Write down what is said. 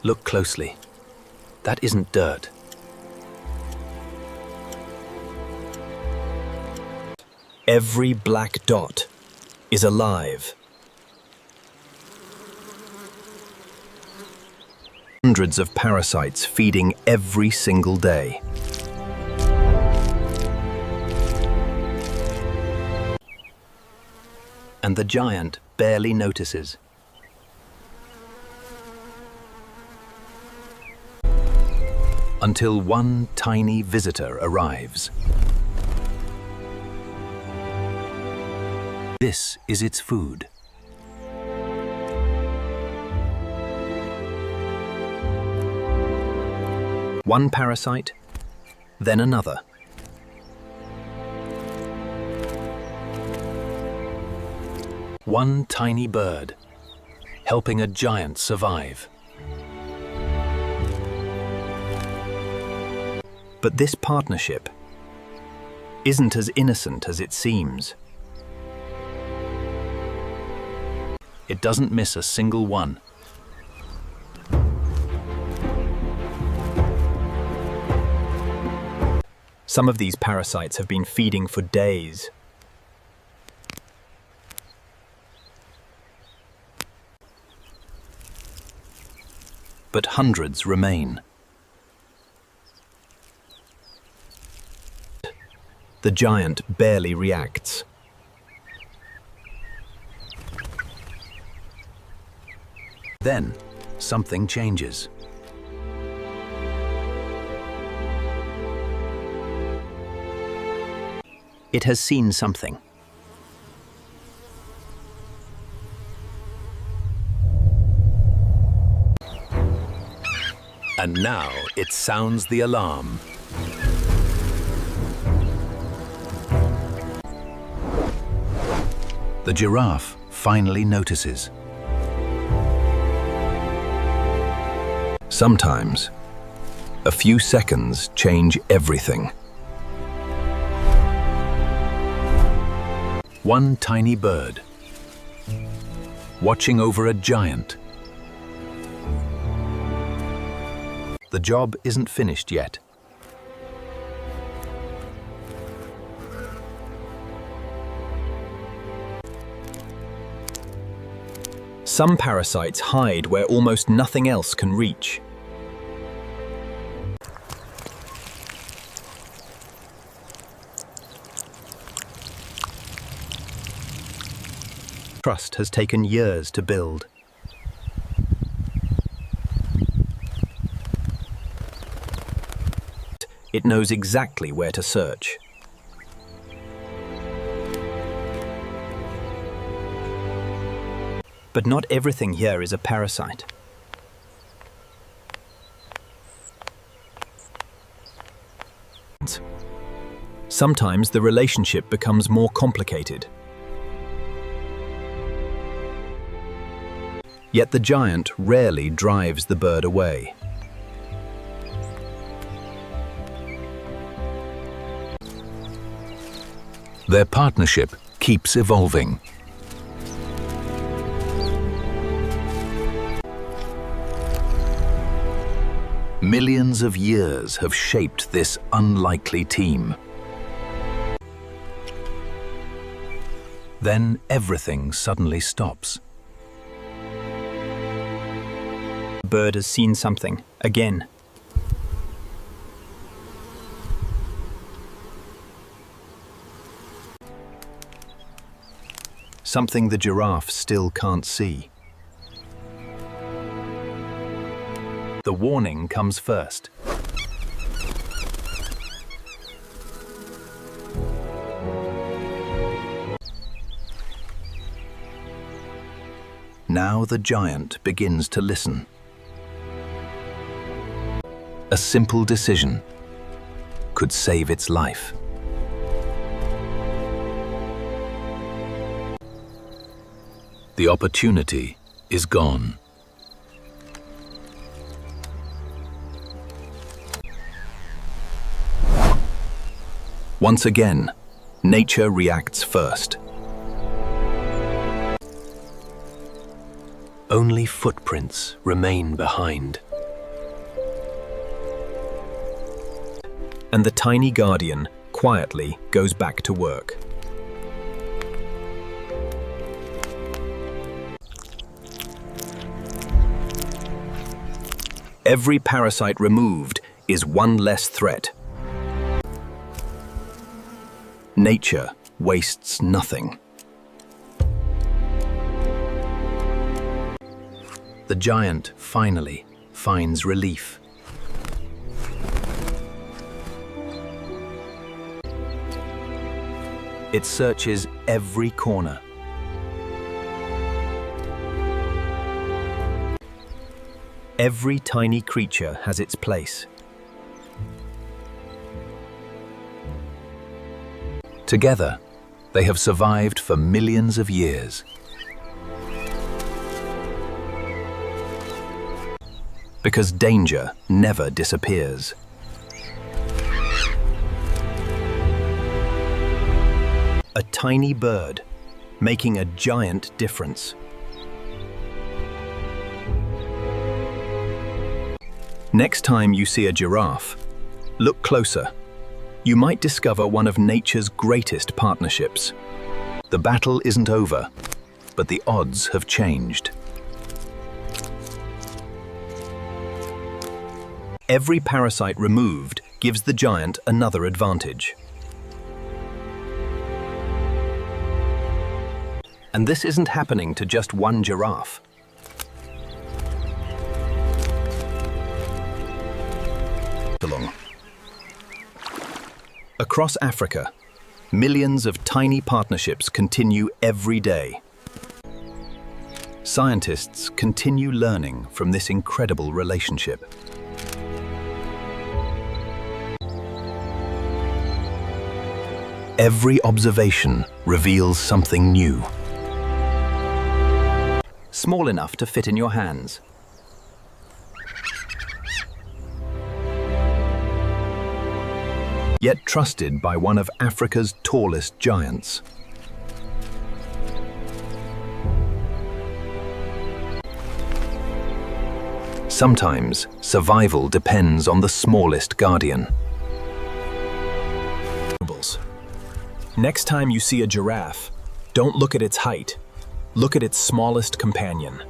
Look closely. That isn't dirt. Every black dot is alive. Hundreds of parasites feeding every single day. And the giant barely notices. Until one tiny visitor arrives. This is its food. One parasite, then another. One tiny bird, helping a giant survive. But this partnership isn't as innocent as it seems. It doesn't miss a single one. Some of these parasites have been feeding for days. But hundreds remain. The giant barely reacts. Then, something changes. It has seen something. And now it sounds the alarm. The giraffe finally notices. Sometimes, a few seconds change everything. One tiny bird, watching over a giant. The job isn't finished yet. Some parasites hide where almost nothing else can reach. Trust has taken years to build. It knows exactly where to search. But not everything here is a parasite. Sometimes the relationship becomes more complicated. Yet the giant rarely drives the bird away. Their partnership keeps evolving. Millions of years have shaped this unlikely team. Then everything suddenly stops. The bird has seen something, again. Something the giraffe still can't see. The warning comes first. Now the giant begins to listen. A simple decision could save its life. The opportunity is gone. Once again, nature reacts first. Only footprints remain behind. and the tiny guardian quietly goes back to work. Every parasite removed is one less threat. Nature wastes nothing. The giant finally finds relief. It searches every corner. Every tiny creature has its place. Together, they have survived for millions of years. Because danger never disappears. A tiny bird making a giant difference. Next time you see a giraffe, look closer. You might discover one of nature's greatest partnerships. The battle isn't over, but the odds have changed. Every parasite removed gives the giant another advantage. And this isn't happening to just one giraffe. Across Africa, millions of tiny partnerships continue every day. Scientists continue learning from this incredible relationship. Every observation reveals something new. Small enough to fit in your hands. Yet trusted by one of Africa's tallest giants. Sometimes, survival depends on the smallest guardian. Next time you see a giraffe, don't look at its height. Look at its smallest companion.